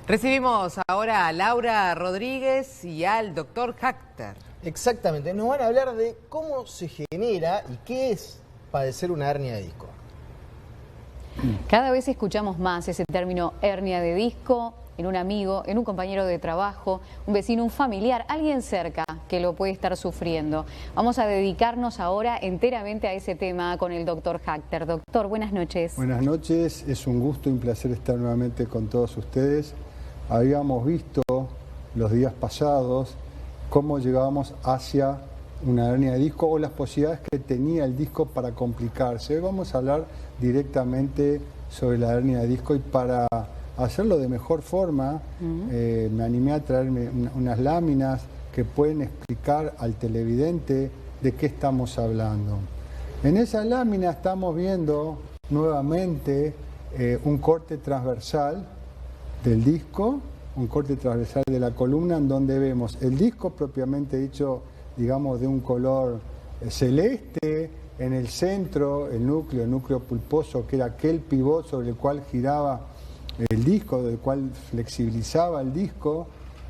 Recibimos ahora a Laura Rodríguez y al doctor Hackter. Exactamente, nos van a hablar de cómo se genera y qué es padecer una hernia de disco. Cada vez escuchamos más ese término hernia de disco en un amigo, en un compañero de trabajo, un vecino, un familiar, alguien cerca que lo puede estar sufriendo. Vamos a dedicarnos ahora enteramente a ese tema con el doctor Hackter. Doctor, buenas noches. Buenas noches, es un gusto y un placer estar nuevamente con todos ustedes. Habíamos visto los días pasados cómo llegábamos hacia una hernia de disco o las posibilidades que tenía el disco para complicarse. Hoy vamos a hablar directamente sobre la hernia de disco y para hacerlo de mejor forma me animé a traerme unas láminas que pueden explicar al televidente de qué estamos hablando. En esa lámina estamos viendo nuevamente un corte transversal del disco, un corte transversal de la columna en donde vemos el disco propiamente dicho, digamos de un color celeste, en el centro el núcleo pulposo, que era aquel pivot sobre el cual giraba el disco, del cual flexibilizaba el disco,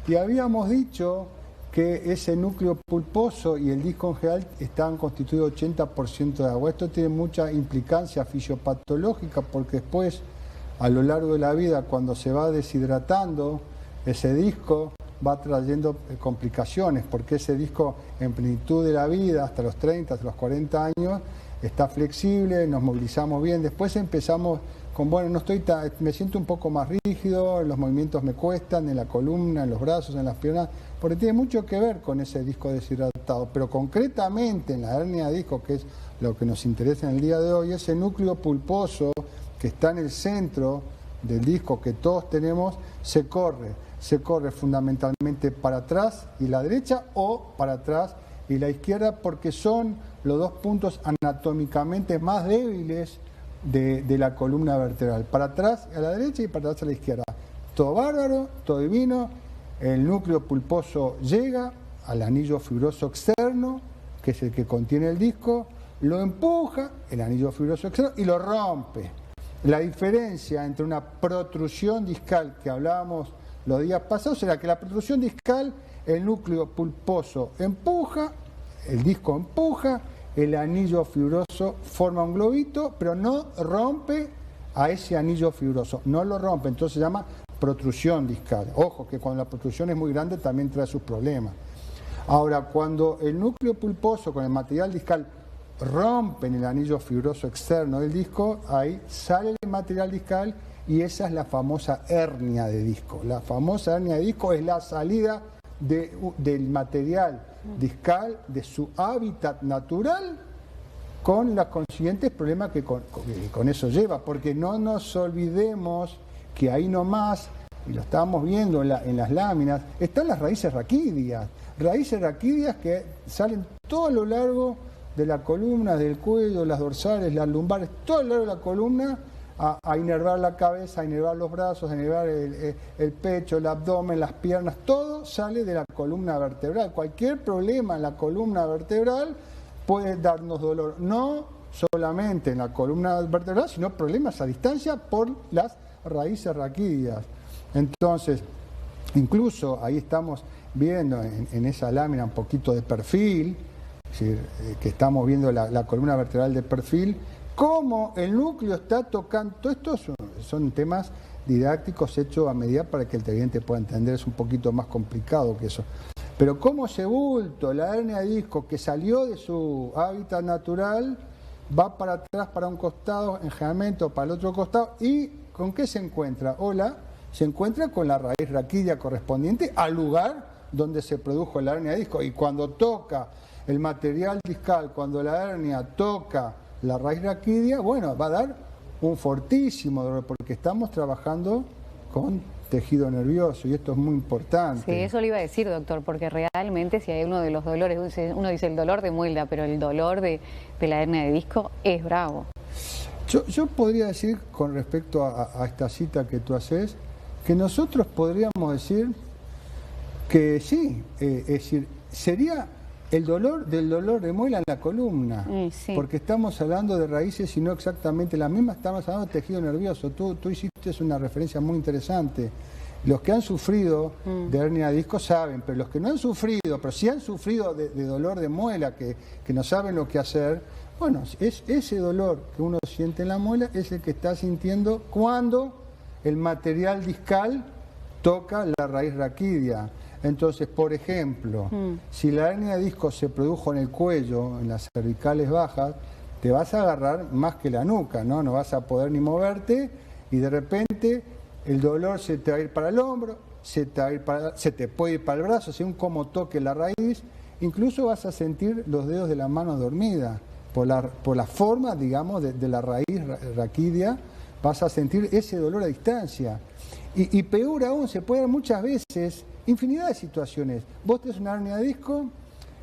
y habíamos dicho que ese núcleo pulposo y el disco en general estaban constituidos 80% de agua. Esto tiene mucha implicancia fisiopatológica porque después, a lo largo de la vida, cuando se va deshidratando, ese disco va trayendo complicaciones, porque ese disco en plenitud de la vida, hasta los 30, hasta los 40 años, está flexible, nos movilizamos bien. Después empezamos con, bueno, me siento un poco más rígido, los movimientos me cuestan, en la columna, en los brazos, en las piernas, porque tiene mucho que ver con ese disco deshidratado. Pero concretamente en la hernia de disco, que es lo que nos interesa en el día de hoy, ese núcleo pulposo que está en el centro del disco que todos tenemos, se corre fundamentalmente para atrás y la derecha o para atrás y la izquierda, porque son los dos puntos anatómicamente más débiles de la columna vertebral, para atrás a la derecha y para atrás a la izquierda. Todo bárbaro, todo divino. El núcleo pulposo llega al anillo fibroso externo, que es el que contiene el disco, lo empuja, el anillo fibroso externo, y lo rompe. La diferencia entre una protrusión discal que hablábamos los días pasados era que la protrusión discal, el núcleo pulposo empuja, el disco empuja, el anillo fibroso forma un globito, pero no rompe a ese anillo fibroso, no lo rompe, entonces se llama protrusión discal. Ojo, que cuando la protrusión es muy grande también trae sus problemas. Ahora, cuando el núcleo pulposo con el material discal rompen el anillo fibroso externo del disco, ahí sale el material discal y esa es la famosa hernia de disco. La famosa hernia de disco es la salida del material discal de su hábitat natural, con los consiguientes problemas que con eso lleva, porque no nos olvidemos que ahí nomás, y lo estábamos viendo en las láminas, están las raíces raquídeas que salen todo a lo largo de la columna, del cuello, las dorsales, las lumbares, todo a lo largo de la columna, a inervar la cabeza, a inervar los brazos, a inervar el pecho, el abdomen, las piernas, todo sale de la columna vertebral. Cualquier problema en la columna vertebral puede darnos dolor, no solamente en la columna vertebral, sino problemas a distancia por las raíces raquídeas. Entonces, incluso ahí estamos viendo en esa lámina un poquito de perfil, es decir, que estamos viendo la columna vertebral de perfil, cómo el núcleo está tocando. Todo esto son temas didácticos hechos a medida para que el televidente pueda entender, es un poquito más complicado que eso. Pero cómo ese bulto, la hernia de disco que salió de su hábitat natural, va para atrás, para un costado, generalmente, o para el otro costado, y ¿con qué se encuentra? Se encuentra con la raíz raquídea correspondiente al lugar donde se produjo la hernia de disco. Y cuando toca el material discal, cuando la hernia toca la raíz raquídea, bueno, va a dar un fortísimo dolor, porque estamos trabajando con tejido nervioso y esto es muy importante. Sí, eso le iba a decir, doctor, porque realmente si hay uno de los dolores, uno dice el dolor de muela, pero el dolor de la hernia de disco es bravo. Yo podría decir, con respecto a esta cita que tú haces, que nosotros podríamos decir que sí, es decir, sería el dolor del dolor de muela en la columna, sí. Porque estamos hablando de raíces y no exactamente las mismas, estamos hablando de tejido nervioso. Tú hiciste una referencia muy interesante. Los que han sufrido de hernia de disco saben, pero los que no han sufrido, pero sí han sufrido de dolor de muela, que no saben lo que hacer, bueno, es ese dolor que uno siente en la muela es el que está sintiendo cuando el material discal toca la raíz raquídea. Entonces, por ejemplo, si la hernia de disco se produjo en el cuello, en las cervicales bajas, te vas a agarrar más que la nuca, ¿no? No vas a poder ni moverte y de repente el dolor se te va a ir para el hombro, se te puede ir para el brazo, según cómo toque la raíz. Incluso vas a sentir los dedos de la mano dormida. Por la forma, digamos, de la raíz raquídea, vas a sentir ese dolor a distancia. Y peor aún, se puede dar muchas veces, infinidad de situaciones. Vos tenés una hernia de disco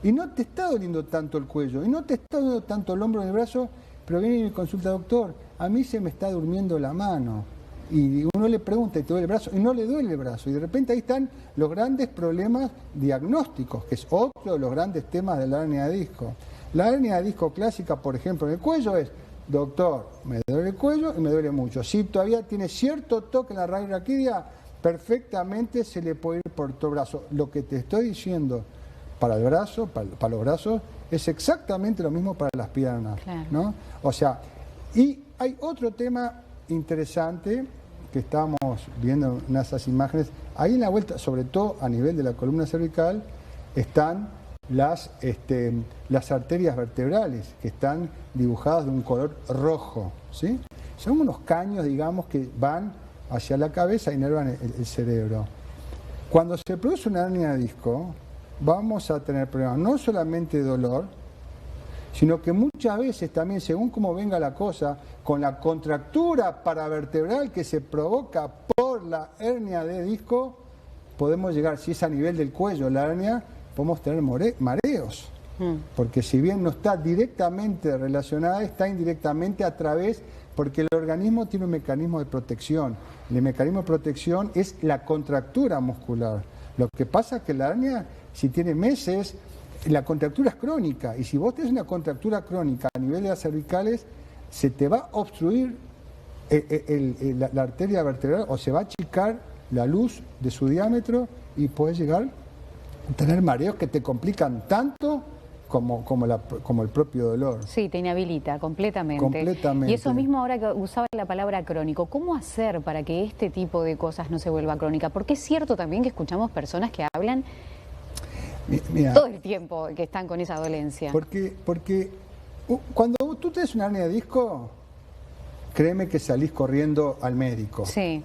y no te está doliendo tanto el cuello, y no te está doliendo tanto el hombro ni el brazo, pero viene y me consulta, doctor, a mí se me está durmiendo la mano. Y uno le pregunta, ¿y te duele el brazo? Y no le duele el brazo. Y de repente ahí están los grandes problemas diagnósticos, que es otro de los grandes temas de la hernia de disco. La hernia de disco clásica, por ejemplo, en el cuello es, doctor, me duele el cuello y me duele mucho. Si todavía tiene cierto toque en la raíz raquídea, perfectamente se le puede ir por todo el brazo. Lo que te estoy diciendo para el brazo, para los brazos, es exactamente lo mismo para las piernas, claro, ¿no? O sea, y hay otro tema interesante que estamos viendo en esas imágenes. Ahí en la vuelta, sobre todo a nivel de la columna cervical, están las arterias vertebrales, que están dibujadas de un color rojo, ¿sí? Son unos caños, digamos, que van hacia la cabeza y inervan el cerebro. Cuando se produce una hernia de disco, vamos a tener problemas no solamente de dolor, sino que muchas veces también, según cómo venga la cosa, con la contractura paravertebral que se provoca por la hernia de disco, podemos llegar, si es a nivel del cuello la hernia, podemos tener mareos. Porque si bien no está directamente relacionada, está indirectamente a través, porque el organismo tiene un mecanismo de protección. El mecanismo de protección es la contractura muscular. Lo que pasa es que la hernia, si tiene meses, la contractura es crónica, y si vos tenés una contractura crónica a nivel de las cervicales, se te va a obstruir la arteria vertebral, o se va a achicar la luz de su diámetro y puedes llegar a tener mareos que te complican tanto como el propio dolor. Sí, te inhabilita completamente. Completamente. Y eso mismo, ahora que usaba la palabra crónico, ¿cómo hacer para que este tipo de cosas no se vuelva crónica? Porque es cierto también que escuchamos personas que hablan Mira, todo el tiempo que están con esa dolencia. Porque cuando tú tenés una hernia de disco, créeme que salís corriendo al médico. Sí.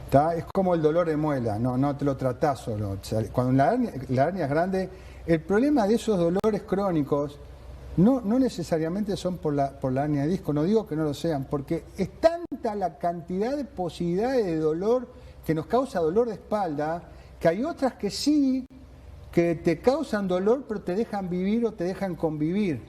¿Tá? Es como el dolor de muela, no te lo tratás solo. Cuando la hernia es grande, el problema de esos dolores crónicos no necesariamente son por la hernia de disco, no digo que no lo sean, porque es tanta la cantidad de posibilidades de dolor que nos causa dolor de espalda, que hay otras que sí, que te causan dolor, pero te dejan vivir o te dejan convivir.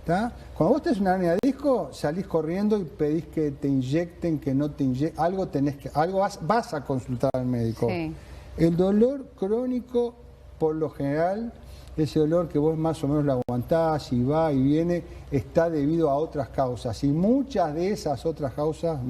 ¿Tá? Cuando vos tenés una hernia de disco, salís corriendo y pedís que te inyecten, que no te inyecten, algo vas a consultar al médico. Sí. El dolor crónico, por lo general, ese dolor que vos más o menos lo aguantás y va y viene, está debido a otras causas. Y muchas de esas otras causas,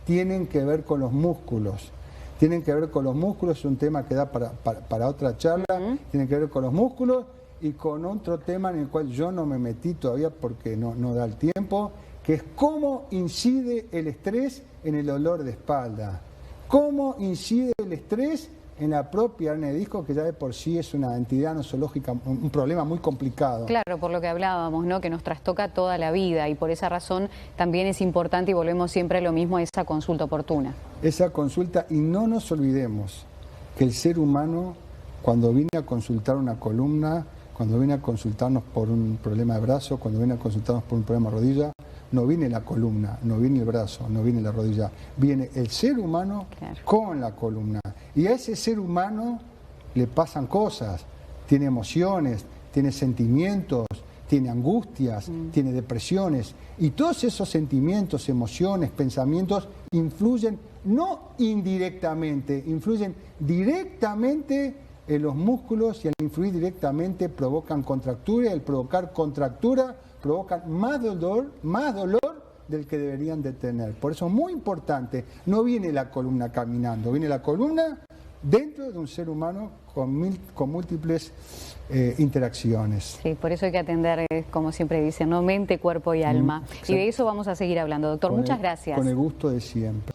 tienen que ver con los músculos. Tienen que ver con los músculos, es un tema que da para otra charla, tienen que ver con los músculos y con otro tema en el cual yo no me metí todavía porque no da el tiempo, que es cómo incide el estrés en el dolor de espalda. Cómo incide el estrés en la propia hernia de disco, que ya de por sí es una entidad nosológica, un problema muy complicado. Claro, por lo que hablábamos, ¿no? Que nos trastoca toda la vida y por esa razón también es importante, y volvemos siempre a lo mismo, a esa consulta oportuna. Esa consulta, y no nos olvidemos que el ser humano, cuando viene a consultar una columna, cuando viene a consultarnos por un problema de brazo, cuando viene a consultarnos por un problema de rodilla, no viene la columna, no viene el brazo, no viene la rodilla, viene el ser humano, claro, con la columna. Y a ese ser humano le pasan cosas, tiene emociones, tiene sentimientos, tiene angustias, tiene depresiones. Y todos esos sentimientos, emociones, pensamientos influyen, no indirectamente, influyen directamente en los músculos, y al influir directamente provocan contractura, y al provocar contractura provocan más dolor del que deberían de tener. Por eso es muy importante, no viene la columna caminando, viene la columna dentro de un ser humano con múltiples interacciones. Sí, por eso hay que atender, como siempre dicen, ¿no? Mente, cuerpo y alma. Y de eso vamos a seguir hablando, doctor. Muchas gracias. Con el gusto de siempre.